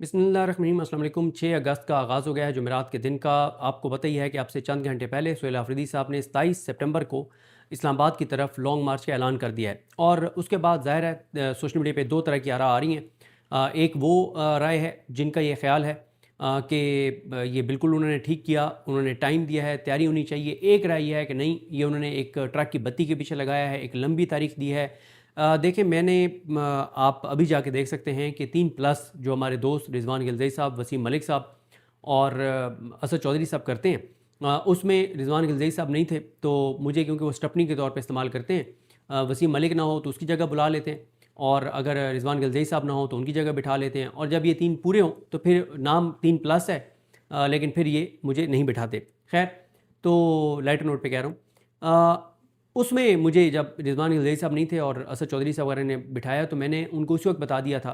बिस्मिल्लाहिर्रहमानिर्रहीम। अस्सलाम वालेकुम। 6 अगस्त का आगाज़ हो गया है जुमेरात के दिन का। आपको पता ही है कि अब से चंद घंटे पहले सुहेल आफरीदी साहब ने 27 सितंबर को इस्लामाबाद की तरफ लॉन्ग मार्च का ऐलान कर दिया है और उसके बाद ज़ाहिर है सोशल मीडिया पे दो तरह की आरा आ रही हैं। एक वो राय है जिनका ये ख्याल है कि ये बिल्कुल उन्होंने ठीक किया, उन्होंने टाइम दिया है, तैयारी होनी चाहिए। एक राय ये है कि नहीं, ये उन्होंने एक ट्रक की बत्ती के पीछे लगाया है, एक लंबी तारीख दी है। देखें, मैंने आप अभी जाके देख सकते हैं कि 3 प्लस जो हमारे दोस्त रिजवान गिलज़ई साहब, वसीम मलिक साहब और असद चौधरी साहब करते हैं, उसमें रिजवान गिलज़ई साहब नहीं थे तो मुझे, क्योंकि वो स्टपनी के तौर पे इस्तेमाल करते हैं, वसीम मलिक ना हो तो उसकी जगह बुला लेते हैं और अगर रिजवान गिलज़ई साहब ना हो तो उनकी जगह बिठा लेते हैं। और जब ये 3 पूरे हों तो फिर नाम 3 प्लस है, लेकिन फिर ये मुझे नहीं बिठाते। खैर, तो लाइटर नोट पे कह रहा हूँ। उसमें मुझे जब रिजवान गिलज़ई साहब नहीं थे और असद चौधरी साहब वगैरह ने बिठाया तो मैंने उनको उसी वक्त बता दिया था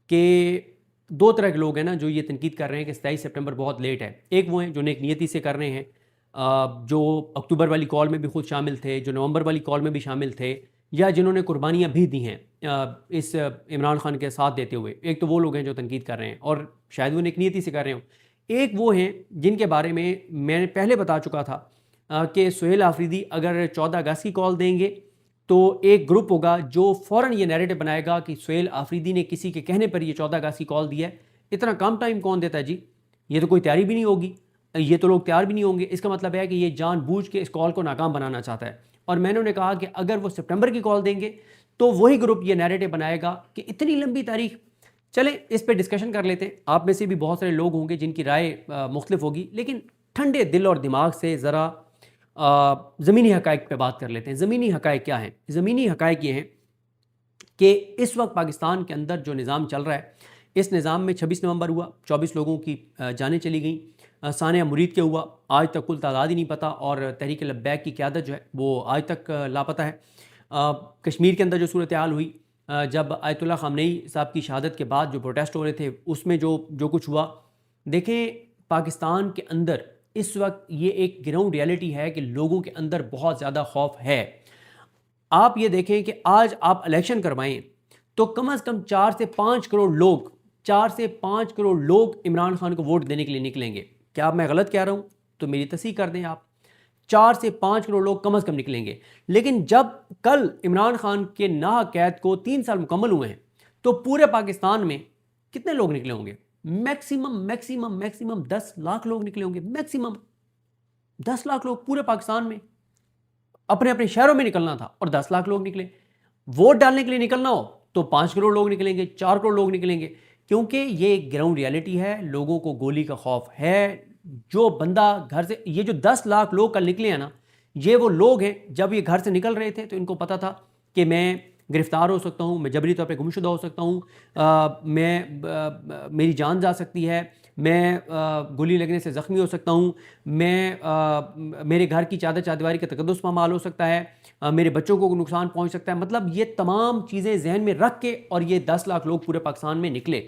कि दो तरह के लोग हैं ना जो ये तनकीद कर रहे हैं कि 27 सितंबर बहुत लेट है। एक वो हैं जो नेक नियति से कर रहे हैं, जो अक्टूबर वाली कॉल में भी खुद शामिल थे, जो नवंबर वाली कॉल में भी शामिल थे, या जिन्होंने कुर्बानियाँ भी दी हैं इस इमरान खान के साथ देते हुए। एक तो वो लोग हैं जो तनकीद कर रहे हैं और शायद वो नेक नियति से कर रहे हों। एक वो हैं जिनके बारे में मैंने पहले बता चुका था कि सुहेल आफरीदी अगर 14 अगस्त की कॉल देंगे तो एक ग्रुप होगा जो फ़ौरन ये नैरेटिव बनाएगा कि सुहेल आफरीदी ने किसी के कहने पर ये 14 अगस्त की कॉल दिया है। इतना कम टाइम कौन देता है जी? ये तो कोई तैयारी भी नहीं होगी, ये तो लोग तैयार भी नहीं होंगे। इसका मतलब है कि ये जानबूझ के इस कॉल को नाकाम बनाना चाहता है। और मैंने उन्हें कहा कि अगर वो सितंबर की कॉल देंगे तो वही ग्रुप ये नैरेटिव बनाएगा कि इतनी लंबी तारीख। चलें, इस पर डिस्कशन कर लेते हैं। आप में से भी बहुत सारे लोग होंगे जिनकी राय मुख्तलिफ होगी, लेकिन ठंडे दिल और दिमाग से ज़रा ज़मीनी हक़ाइक़ पे बात कर लेते हैं। ज़मीनी हक़ाइक़ क्या हैं? ज़मीनी हक़ाइक़ ये हैं कि इस वक्त पाकिस्तान के अंदर जो निज़ाम चल रहा है, इस निज़ाम में 26 नवंबर हुआ, 24 लोगों की जानें चली गई। सानिया मुरीद के हुआ, आज तक कुल तादाद ही नहीं पता और तहरीक लब्बैक की क़यादत जो है वो आज तक लापता है। कश्मीर के अंदर जो सूरत हाल हुई, जब आयतुल्लाह ख़ामनेई साहब की शहादत के बाद जो प्रोटेस्ट हो रहे थे, उसमें जो कुछ हुआ, देखें पाकिस्तान के अंदर इस वक्त ये एक ग्राउंड रियलिटी है कि लोगों के अंदर बहुत ज़्यादा खौफ है। आप ये देखें कि आज आप इलेक्शन करवाएं तो कम से कम 4 से 5 करोड़ लोग, 4 से 5 करोड़ लोग इमरान खान को वोट देने के लिए निकलेंगे। क्या मैं गलत कह रहा हूं? तो मेरी तस्दीक कर दें आप। 4 से 5 करोड़ लोग कम से कम निकलेंगे। लेकिन जब कल इमरान खान के नाह कैद को 3 साल मुकम्मल हुए हैं तो पूरे पाकिस्तान में कितने लोग निकले होंगे? मैक्सिमम मैक्सिमम मैक्सिमम 10 लाख लोग निकले होंगे। मैक्सिमम 10 लाख लोग पूरे पाकिस्तान में। अपने अपने शहरों में निकलना था और 10 लाख लोग निकले। वोट डालने के लिए निकलना हो तो 5 करोड़ लोग निकलेंगे, 4 करोड़ लोग निकलेंगे, क्योंकि ये एक ग्राउंड रियलिटी है। लोगों को गोली का खौफ है। जो बंदा घर से, ये जो 10 लाख लोग कल निकले हैं ना, ये वो लोग हैं जब ये घर से निकल रहे थे तो इनको पता था कि मैं गिरफ्तार हो सकता हूँ, मैं जबरी तौर पे गुमशुदा हो सकता हूँ, मेरी जान जा सकती है, मैं गोली लगने से ज़ख्मी हो सकता हूँ, मेरे घर की चादर चारदीवारी का तकद्दुस पामाल हो सकता है, मेरे बच्चों को नुकसान पहुँच सकता है। मतलब ये तमाम चीज़ें जहन में रख के और ये 10 लाख लोग पूरे पाकिस्तान में निकले,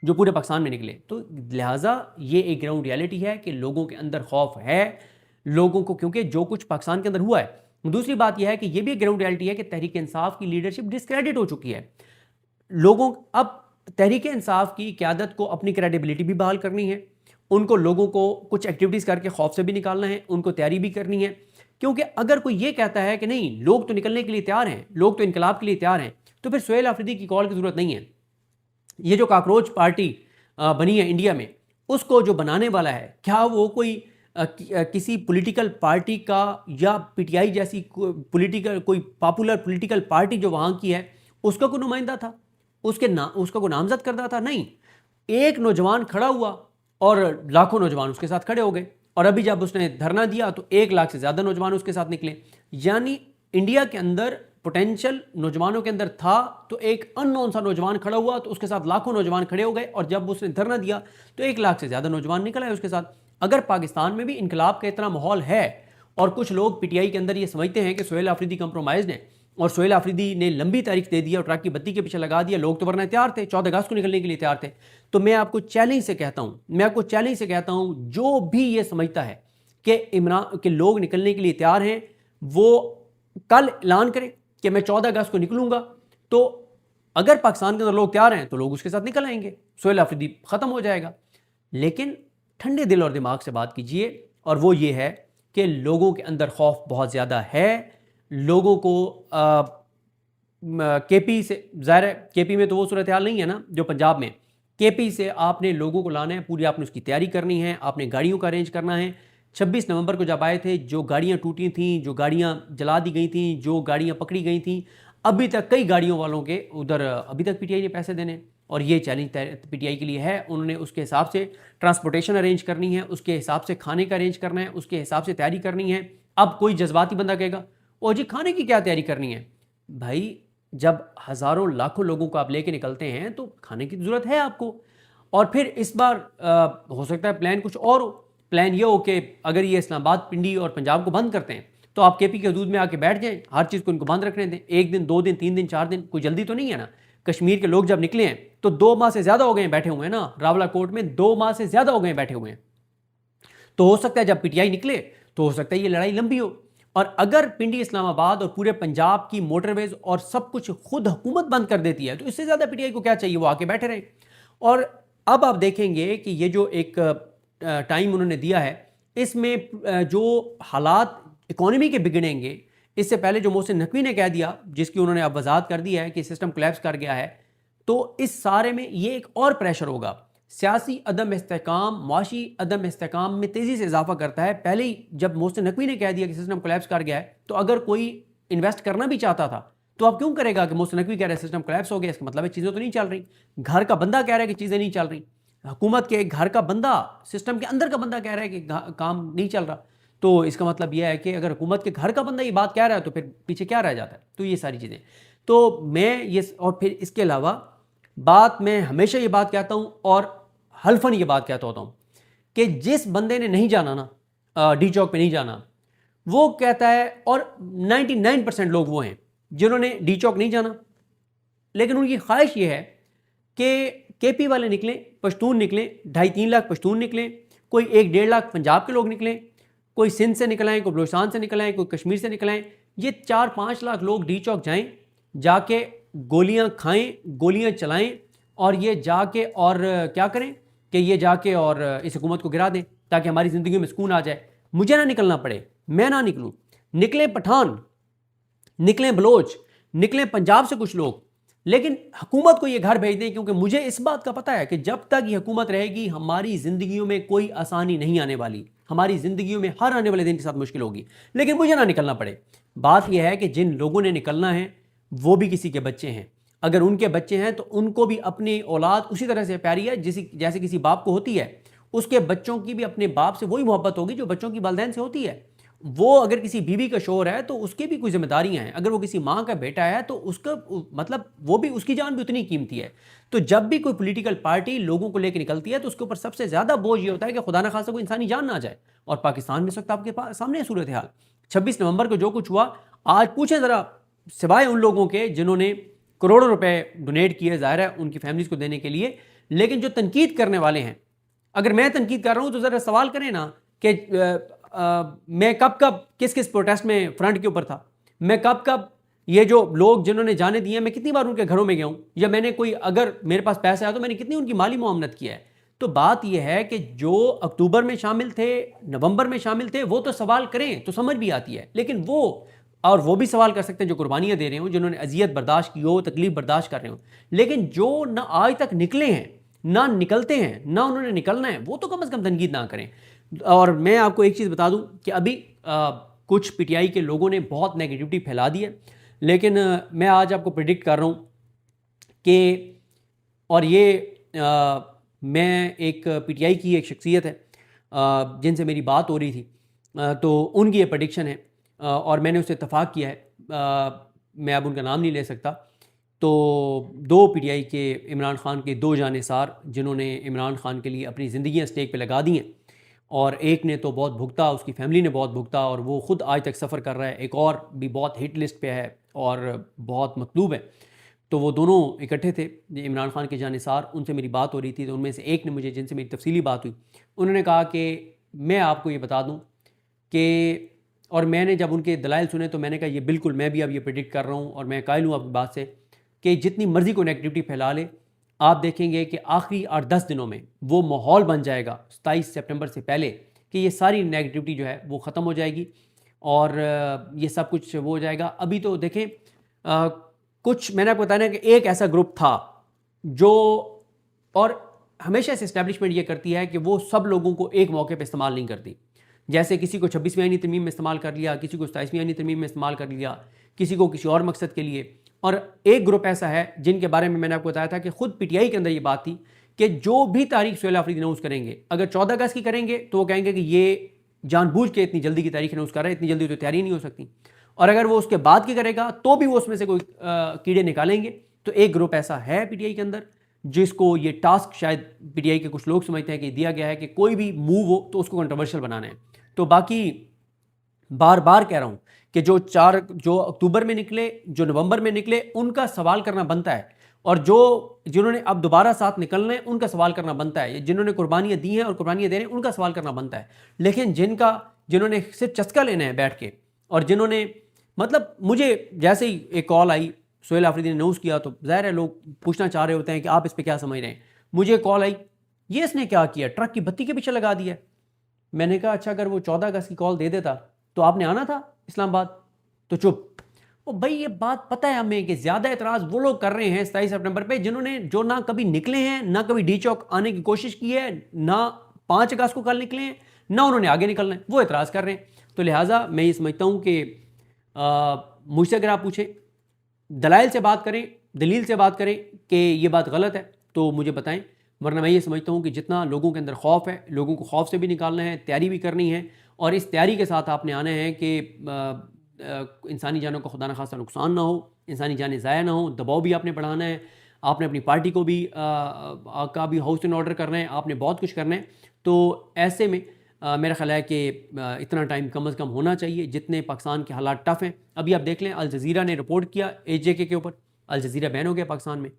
जो पूरे पाकिस्तान में निकले। तो लिहाजा ये एक ग्राउंड रियलिटी है कि लोगों के अंदर खौफ है, लोगों को, क्योंकि जो कुछ पाकिस्तान के अंदर हुआ है। दूसरी बात यह है कि यह भी एक ग्राउंड रियलिटी है कि तहरीक इंसाफ की लीडरशिप डिस्क्रेडिट हो चुकी है। लोगों, अब तहरीक इंसाफ की क़यादत को अपनी क्रेडिबिलिटी भी बहाल करनी है, उनको लोगों को कुछ एक्टिविटीज़ करके खौफ से भी निकालना है, उनको तैयारी भी करनी है। क्योंकि अगर कोई ये कहता है कि नहीं, लोग तो निकलने के लिए तैयार हैं, लोग तो इनकलाब के लिए तैयार हैं, तो फिर सुहेल आफरीदी की कॉल की ज़रूरत नहीं है। ये जो कॉकरोच पार्टी बनी है इंडिया में, उसको जो बनाने वाला है, क्या वो कोई किसी पॉलिटिकल पार्टी का या पीटीआई जैसी कोई पॉपुलर पॉलिटिकल पार्टी जो वहाँ की है उसका कोई नुमाइंदा था? उसका कोई नामजद करता था? नहीं। एक नौजवान खड़ा हुआ और लाखों नौजवान उसके साथ खड़े हो गए। और अभी जब उसने धरना दिया तो 1 लाख से ज़्यादा नौजवान उसके साथ निकले। यानी इंडिया के अंदर पोटेंशियल नौजवानों के अंदर था, तो एक अननोन सा नौजवान खड़ा हुआ तो उसके साथ लाखों नौजवान खड़े हो गए। और जब उसने धरना दिया तो 1 लाख से ज़्यादा नौजवान निकल आए उसके साथ। अगर पाकिस्तान में भी इनकलाब का इतना माहौल है और कुछ लोग पीटीआई के अंदर ये समझते हैं कि सुहेल आफरीदी कंप्रोमाइज़ है और सुहेल आफरीदी ने लंबी तारीख दे दी और ट्रक की बत्ती के पीछे लगा दिया, लोग तो वरना तैयार थे, 14 अगस्त को निकलने के लिए तैयार थे, तो मैं आपको चैलेंज से कहता हूं, जो भी ये समझता है कि इमरान के लोग निकलने के लिए तैयार हैं, वो कल ऐलान करें कि मैं 14 अगस्त को निकलूंगा, तो अगर पाकिस्तान के अंदर लोग तैयार हैं तो लोग उसके साथ निकल आएंगे, सोहेल अफरीदी ख़त्म हो जाएगा। लेकिन ठंडे दिल और दिमाग से बात कीजिए, और वो ये है कि लोगों के अंदर खौफ बहुत ज़्यादा है। लोगों को केपी से, ज़ाहिर है केपी में तो वो सूरत हाल नहीं है ना जो पंजाब में। केपी से आपने लोगों को लाना है, पूरी आपने उसकी तैयारी करनी है, आपने गाड़ियों का अरेंज करना है। 26 नवंबर को जब आए थे, जो गाड़ियां टूटी थीं, जो गाड़ियां जला दी गई थीं, जो गाड़ियां पकड़ी गई थीं, अभी तक कई गाड़ियों वालों के उधर अभी तक पीटीआई ने पैसे देने, और ये चैलेंज पीटीआई के लिए है। उन्होंने उसके हिसाब से ट्रांसपोर्टेशन अरेंज करनी है, उसके हिसाब से खाने का अरेंज करना है, उसके हिसाब से तैयारी करनी है। अब कोई जज्बाती बंदा कहेगा ओ जी खाने की क्या तैयारी करनी है? भाई जब हज़ारों लाखों लोगों को आप लेके निकलते हैं तो खाने की ज़रूरत है आपको। और फिर इस बार हो सकता है प्लान कुछ और हो। प्लान ये हो कि अगर ये इस्लामाबाद, पिंडी और पंजाब को बंद करते हैं तो आप केपी के हदूद में आके बैठ जाएं, हर चीज़ को इनको बंद रखने दें। 1 दिन, 2 दिन, 3 दिन, 4 दिन, कोई जल्दी तो नहीं है ना। कश्मीर के लोग जब निकले हैं तो 2 माह से ज़्यादा हो गए हैं बैठे हुए हैं ना, रावला कोर्ट में 2 माह से ज़्यादा हो गए हैं बैठे हुए हैं। तो हो सकता है जब पीटीआई निकले तो हो सकता है ये लड़ाई लंबी हो। और अगर पिंडी, इस्लामाबाद और पूरे पंजाब की मोटरवेज और सब कुछ खुद हुकूमत बंद कर देती है तो इससे ज़्यादा पीटीआई को क्या चाहिए, वो आके बैठे रहें। और अब आप देखेंगे कि ये जो एक टाइम उन्होंने दिया है, इसमें जो हालात इकोनॉमी के बिगड़ेंगे, इससे पहले जो मोहसिन नकवी ने कह दिया, जिसकी उन्होंने अब वजाहत कर दी है कि सिस्टम कोलैप्स कर गया है, तो इस सारे में ये एक और प्रेशर होगा। सियासी अदम इस्तेकाम, मुआशी अदम इस्तेकाम में तेज़ी से इजाफा करता है। पहले ही जब मोहसिन नकवी ने कह दिया कि सिस्टम कोलैप्स कर गया है, तो अगर कोई इन्वेस्ट करना भी चाहता था तो अब क्यों करेगा कि मोहसिन नकवी कह रहे हैं सिस्टम कोलैप्स हो गया, इसका मतलब है चीज़ें तो नहीं चल रही। घर का बंदा कह रहा है कि चीज़ें नहीं चल रही, हुकूमत के घर का बंदा, सिस्टम के अंदर का बंदा कह रहा है कि काम नहीं चल रहा, तो इसका मतलब यह है कि अगर हुकूमत के घर का बंदा ये बात कह रहा है तो फिर पीछे क्या रह जाता है। तो ये सारी चीज़ें, तो मैं ये, और फिर इसके अलावा बात, मैं हमेशा ये बात कहता हूँ और हल्फन ये बात कहता होता हूँ कि जिस बंदे ने नहीं जाना ना, डी चौक पे नहीं जाना, वो कहता है, और 99% लोग वो हैं जिन्होंने डी चौक नहीं जाना, लेकिन उनकी ख्वाहिश ये है कि केपी वाले निकलें, पश्तून निकलें, 2.5-3 लाख पश्तून निकलें, कोई 1-1.5 लाख पंजाब के लोग निकलें, कोई सिंध से निकल आएँ, कोई बलूचिस्तान से निकल आएँ, कोई कश्मीर से निकल आएँ। ये 4-5 लाख लोग डी चौक जाएँ, जाके गोलियां खाएं, गोलियां चलाएं, और ये जाके और क्या करें कि ये जाके और इस हुकूमत को गिरा दें ताकि हमारी ज़िंदगी में सुकून आ जाए। मुझे ना निकलना पड़े, मैं ना निकलूं, निकलें पठान, निकलें बलोच, निकलें पंजाब से कुछ लोग, लेकिन हुकूमत को ये घर भेज दें, क्योंकि मुझे इस बात का पता है कि जब तक ये हुकूमत रहेगी हमारी ज़िंदगियों में कोई आसानी नहीं आने वाली। हमारी ज़िंदगियों में हर आने वाले दिन के साथ मुश्किल होगी, लेकिन मुझे ना निकलना पड़े। बात यह है कि जिन लोगों ने निकलना है वो भी किसी के बच्चे हैं। अगर उनके बच्चे हैं तो उनको भी अपनी औलाद उसी तरह से प्यारी है जैसे किसी बाप को होती है। उसके बच्चों की भी अपने बाप से वही मोहब्बत होगी जो बच्चों की वालिदैन से होती है। वो अगर किसी बीवी का शोहर है तो उसके भी कोई जिम्मेदारियां हैं। अगर वो किसी माँ का बेटा है तो उसका मतलब वो भी, उसकी जान भी उतनी कीमती है। तो जब भी कोई पॉलिटिकल पार्टी लोगों को लेकर निकलती है तो उसके ऊपर सबसे ज़्यादा बोझ ये होता है कि खुदा न खासा कोई इंसानी जान ना जाए। और पाकिस्तान में इस वक्त आपके सामने सूरत हाल, 26 नवंबर को जो कुछ हुआ, आज पूछे ज़रा, सिवाय उन लोगों के जिन्होंने करोड़ों रुपए डोनेट किए, ज़ाहिर है उनकी फैमिलीज़ को देने के लिए, लेकिन जो तनकीद करने वाले हैं, अगर मैं तनकीद कर रहा हूँ तो ज़रा सवाल करें ना कि मैं कब कब किस किस प्रोटेस्ट में फ्रंट के ऊपर था, मैं कब कब ये जो लोग जिन्होंने जाने दिए मैं कितनी बार उनके घरों में गया हूँ, या मैंने कोई, अगर मेरे पास पैसा है तो मैंने कितनी उनकी माली मुआवनत किया है। तो बात यह है कि जो अक्टूबर में शामिल थे, नवंबर में शामिल थे, वो तो सवाल करें तो समझ भी आती है, लेकिन वो भी सवाल कर सकते हैं जो कुर्बानियाँ दे रहे हो, जिन्होंने अजियत बर्दाश्त की हो, तकलीफ बर्दाश्त कर रहे हो। लेकिन जो ना आज तक निकले हैं, ना निकलते हैं, ना उन्होंने निकलना है, वो तो कम से कम तनकीद ना करें। और मैं आपको एक चीज़ बता दूं कि अभी कुछ पीटीआई के लोगों ने बहुत नेगेटिविटी फैला दी है, लेकिन मैं आज आपको प्रिडिक्ट कर रहा हूं कि, और ये मैं एक पीटीआई की एक शख्सियत है जिनसे मेरी बात हो रही थी, तो उनकी ये प्रेडिक्शन है और मैंने उससे इत्तफाक किया है। मैं अब उनका नाम नहीं ले सकता। तो 2 पीटीआई के, इमरान खान के 2 जानिसार जिन्होंने इमरान खान के लिए अपनी ज़िंदगियाँ स्टेक पे लगा दी हैं, और एक ने तो बहुत भुगता, उसकी फैमिली ने बहुत भुगता और वो ख़ुद आज तक सफ़र कर रहा है, एक और भी बहुत हिट लिस्ट पे है और बहुत मतलूब है। तो वो दोनों इकट्ठे थे, इमरान खान के जानिसार, उनसे मेरी बात हो रही थी। तो उनमें से एक ने मुझे, जिनसे मेरी तफसीली बात हुई, उन्होंने कहा कि मैं आपको ये बता दूँ कि, और मैंने जब उनके दलाइल सुने तो मैंने कहा ये बिल्कुल मैं भी अब ये प्रेडिक्ट कर रहा हूँ और मैं कायल हूँ आपकी बात से, कि जितनी मर्जी को नेगेटिविटी फैला ले, आप देखेंगे कि आखिरी 8-10 दिनों में वो माहौल बन जाएगा 27 सितंबर से पहले कि ये सारी नेगेटिविटी जो है वो ख़त्म हो जाएगी और ये सब कुछ वो हो जाएगा। अभी तो देखें कुछ मैंने आपको बताया ना कि एक ऐसा ग्रुप था जो, और हमेशा से इस्टेब्लिशमेंट ये करती है कि वो सब लोगों को एक मौके पे इस्तेमाल नहीं करती। जैसे किसी को 26वीं आईनी तरमीम में इस्तेमाल कर लिया, किसी को 27वीं आईनी तरमीम में इस्तेमाल कर लिया, किसी को किसी और मकसद के लिए। और एक ग्रुप ऐसा है जिनके बारे में मैंने आपको बताया था कि खुद पीटीआई के अंदर ये बात थी कि जो भी तारीख सुहेल आफरीदी अनाउंस करेंगे, अगर 14 अगस्त की करेंगे तो वो कहेंगे कि ये जानबूझ के इतनी जल्दी की तारीख अनाउंस कर रहा है, इतनी जल्दी तो तैयारी नहीं हो सकती। और अगर वो उसके बाद की करेगा तो भी वो उसमें से कोई कीड़े निकालेंगे। तो एक ग्रुप ऐसा है पीटीआई के अंदर जिसको ये टास्क शायद पीटीआई के कुछ लोग समझते हैं कि दिया गया है कि कोई भी मूव हो तो उसको कंट्रोवर्शियल बनाना है। तो बाकी बार बार कह रहा हूं कि जो अक्टूबर में निकले, जो नवंबर में निकले, उनका सवाल करना बनता है, और जिन्होंने अब दोबारा साथ निकलना है उनका सवाल करना बनता है, जिन्होंने कुर्बानियां दी हैं और कुर्बानियां दे रहे हैं उनका सवाल करना बनता है। लेकिन जिन्होंने सिर्फ चस्का लेना है बैठ के, और जिन्होंने मतलब मुझे जैसे ही एक कॉल आई, सुहेल आफरीदी ने अनाउंस किया, तो ज़ाहिर है लोग पूछना चाह रहे होते हैं कि आप इस पर क्या समझ रहे हैं। मुझे कॉल आई, ये इसने क्या किया, ट्रक की बत्ती के पीछे लगा दिया। मैंने कहा अच्छा, अगर वो 14 अगस्त की कॉल दे देता तो आपने आना था इस्लामाबाद। तो चुप। ओ भाई, ये बात पता है हमें कि ज़्यादा एतराज़ वो लोग कर रहे हैं 27 सितंबर पे जो ना कभी निकले हैं, ना कभी डी चौक आने की कोशिश की है, ना 5 अगस्त को कल निकले हैं, ना उन्होंने आगे निकलना है, वो एतराज़ कर रहे हैं। तो लिहाजा मैं ये समझता हूँ कि मुझसे अगर आप पूछें, दलाइल से बात करें, दलील से बात करें कि ये बात गलत है तो मुझे बताएं, वरना मैं ये समझता हूँ कि जितना लोगों के अंदर खौफ है, लोगों को खौफ से भी निकालना है, तैयारी भी करनी है, और इस तैयारी के साथ आपने आना है कि इंसानी जानों का खुदा न खासा नुकसान ना हो, इंसानी जानें ज़ाया ना हो। दबाव भी आपने बढ़ाना है, आपने अपनी पार्टी को भी का भी हाउस इन ऑर्डर करना है, आपने बहुत कुछ करना है। तो ऐसे में मेरा ख्याल है कि इतना टाइम कम अज़ कम होना चाहिए। जितने पाकिस्तान के हालात टफ़ हैं, अभी आप देख लें, अल जज़ीरा ने रिपोर्ट किया AJK के ऊपर, अल जज़ीरा बैन हो गया पाकिस्तान में।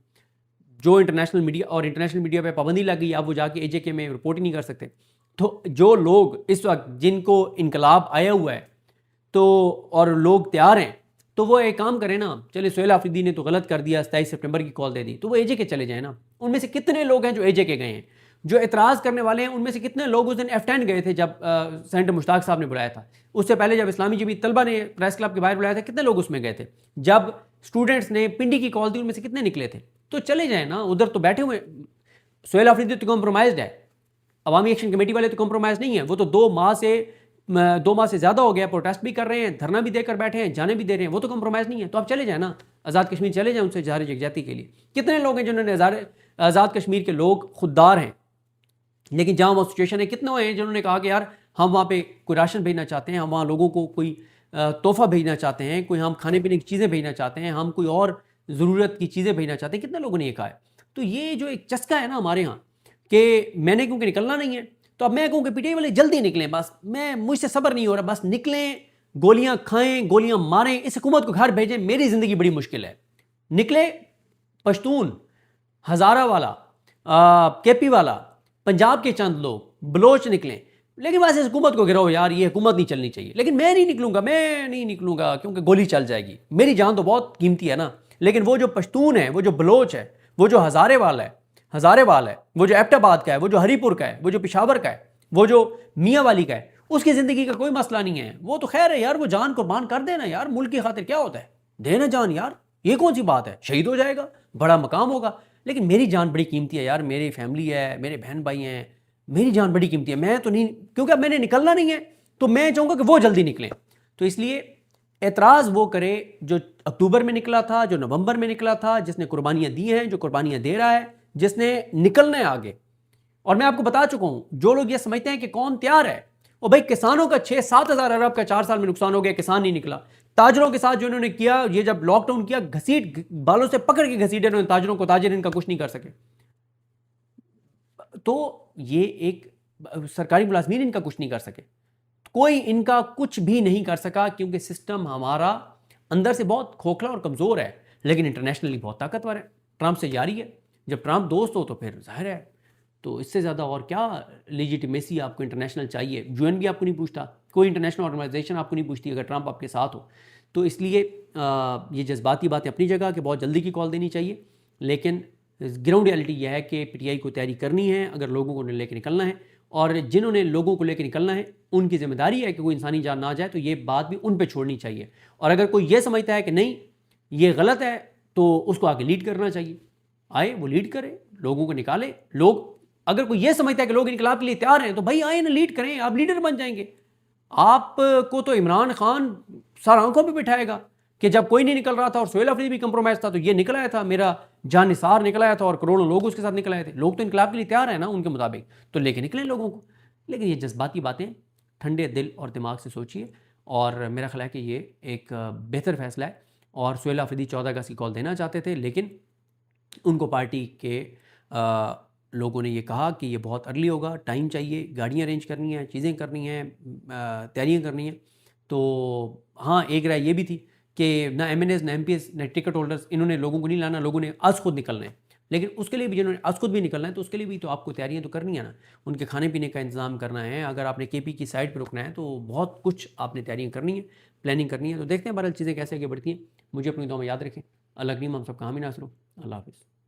जो इंटरनेशनल मीडिया पे पाबंदी लग गई, अब वो जाके AJK में रिपोर्ट ही नहीं कर सकते। तो जो लोग इस वक्त जिनको इनकलाब आया हुआ है तो और लोग तैयार हैं, तो वो एक काम करें ना, चले सुहेल आफरीदी ने तो गलत कर दिया, 27 सितंबर की कॉल दे दी, तो वो AJK चले जाए ना। उनमें से कितने लोग हैं जो AJK गए हैं? जो एतराज़ करने वाले हैं उनमें से कितने लोग उस दिन F10 गए थे जब सेनेटर मुश्ताक साहब ने बुलाया था? उससे पहले जब इस्लामी जमीयत तलबा ने प्रेस क्लब के बाहर बुलाया था, कितने लोग उसमें गए थे? जब स्टूडेंट्स ने पिंडी की कॉल दी, उनमें से कितने निकले थे? तो चले जाए ना, उधर तो बैठे हुए। सुहेल आफरीदी तो कॉम्प्रोमाइज़ है, अवामी एक्शन कमेटी वाले तो कॉम्प्रोमाइज़ नहीं है। वो तो 2 माह से ज़्यादा हो गया, प्रोटेस्ट भी कर रहे हैं, धरना भी देकर बैठे हैं, जाने भी दे रहे हैं, वो तो कॉम्प्रोमाइज़ नहीं है। तो आप चले जाए ना, आज़ाद कश्मीर चले जाएँ, उनसे इज़हार यकजहती के लिए। कितने लोग हैं जिन्होंने आज़ाद कश्मीर के लोग खुददार हैं, लेकिन जहाँ वो सिचुएशन है, कितने हैं जिन्होंने कहा कि यार हम वहाँ पे कोई राशन भेजना चाहते हैं, हम वहाँ लोगों को कोई तोहफा भेजना चाहते हैं, कोई हम खाने पीने की चीज़ें भेजना चाहते हैं, हम कोई और ज़रूरत की चीज़ें भेजना चाहते हैं। कितने लोगों ने ये कहा है? तो ये जो एक चस्का है ना हमारे यहाँ कि मैंने क्योंकि निकलना नहीं है, तो अब मैं कहूँ कि पीटीआई वाले जल्दी निकलें, बस मुझसे सब्र नहीं हो रहा, बस निकलें, गोलियाँ खाएँ, गोलियाँ मारें, इस हुकूमत को घर भेजें, मेरी ज़िंदगी बड़ी मुश्किल है। निकले पश्तून, हज़ारा वाला, KP वाला, पंजाब के चंद लोग, बलोच निकलें, लेकिन बस इस हुकूमत को गिराओ यार, ये हुकूमत नहीं चलनी चाहिए। लेकिन मैं नहीं निकलूंगा क्योंकि गोली चल जाएगी, मेरी जान तो बहुत कीमती है ना। लेकिन वो जो पश्तून है, वो जो बलोच है, वो जो हज़ारे वाला है, वो जो एबटाबाद का है, वो जो हरीपुर का है, वो जो पिशावर का है, वो जो मियाँ वाली का है, उसकी ज़िंदगी का कोई मसला नहीं है। वो तो खैर है यार, वो जान कुर्बान कर देना यार, मुल्क की खातिर क्या होता है, देना जान यार, ये कौन सी बात है, शहीद हो जाएगा, बड़ा मकाम होगा। लेकिन मेरी जान बड़ी कीमती है यार, मेरी फैमिली है, मेरे बहन भाई हैं, मेरी जान बड़ी कीमती है। मैं तो नहीं, क्योंकि अब मैंने निकलना नहीं है, तो मैं चाहूँगा कि वो जल्दी निकलें। तो इसलिए एतराज़ वो करे जो अक्टूबर में निकला था, जो नवंबर में निकला था, जिसने कुर्बानियाँ दी हैं, जो कुर्बानियाँ दे रहा है, जिसने निकलना है आगे। और मैं आपको बता चुका हूँ, जो लोग ये समझते हैं कि कौन तैयार है, और भाई किसानों का 6-7 हज़ार अरब का 4 साल में नुकसान हो गया, किसान नहीं निकला। ताजरों के साथ जो इन्होंने किया, ये जब लॉकडाउन किया, घसीट बालों से पकड़ के घसीटे इन्होंने ताजरों को, ताजिर इनका कुछ नहीं कर सके। तो ये एक सरकारी मुलाजमीन इनका कुछ नहीं कर सके, कोई इनका कुछ भी नहीं कर सका, क्योंकि सिस्टम हमारा अंदर से बहुत खोखला और कमज़ोर है, लेकिन इंटरनेशनली बहुत ताकतवर है। ट्रंप से जारी है, जब ट्रंप दोस्त हो तो फिर जाहिर है, तो इससे ज़्यादा और क्या लेजिटिमेसी आपको इंटरनेशनल चाहिए। UN भी आपको नहीं पूछता, कोई इंटरनेशनल ऑर्गेनाइजेशन आपको नहीं पूछती अगर ट्रंप आपके साथ हो। तो इसलिए ये जज्बाती बातें अपनी जगह कि बहुत जल्दी की कॉल देनी चाहिए, लेकिन ग्राउंड रियलिटी यह है कि पीटीआई को तैयारी करनी है अगर लोगों को लेकर निकलना है, और जिन्होंने लोगों को लेकर निकलना है उनकी जिम्मेदारी है कि कोई इंसानी जान ना जाए, तो ये बात भी उन पे छोड़नी चाहिए। और अगर कोई ये समझता है कि नहीं ये गलत है तो उसको आगे लीड करना चाहिए, आए वो लीड करे, लोगों को निकाले। लोग अगर कोई ये समझता है कि लोग इनकलाब के लिए तैयार हैं तो भाई आए ना, लीड करें, आप लीडर बन जाएंगे। आपको तो इमरान खान सर आंखों पे बिठाएगा कि जब कोई नहीं निकल रहा था और सोहेल अफरीदी भी कंप्रोमाइज था तो ये निकल आया था, मेरा जानिसार निकल आया था और करोड़ों लोग उसके साथ निकल आए थे। लोग तो इनकलाब के लिए तैयार है ना उनके मुताबिक, तो लेके निकले लोगों को। लेकिन ये जज्बाती बातें ठंडे दिल और दिमाग से सोचिए, और मेरा ख्याल है कि ये एक बेहतर फैसला है। और सोहेल अफरीदी 14 अगस्त की कॉल देना चाहते थे, लेकिन उनको पार्टी के लोगों ने ये कहा कि ये बहुत अर्ली होगा, टाइम चाहिए, गाड़ियाँ अरेंज करनी है, चीज़ें करनी हैं, तैयारियाँ करनी हैं। तो हाँ, एक राय ये भी थी कि ना एमएनएस ना एमपीएस ना टिकट होल्डर्स, इन्होंने लोगों को नहीं लाना, लोगों ने आज खुद निकलना है। लेकिन उसके लिए भी जिन्होंने आज खुद भी निकलना है तो उसके लिए भी तो आपको तैयारियां तो करनी है ना, उनके खाने पीने का इंतजाम करना है। अगर आपने केपी की साइड पर रुकना है तो बहुत कुछ आपने तैयारियां करनी है, प्लानिंग करनी है। तो देखते हैं बहरहाल चीज़ें कैसे आगे बढ़ती हैं। मुझे अपनी दुआ में याद रखें। अल्लाह करीम हम सबका हामी नासिर हो। अल्लाह हाफिज़।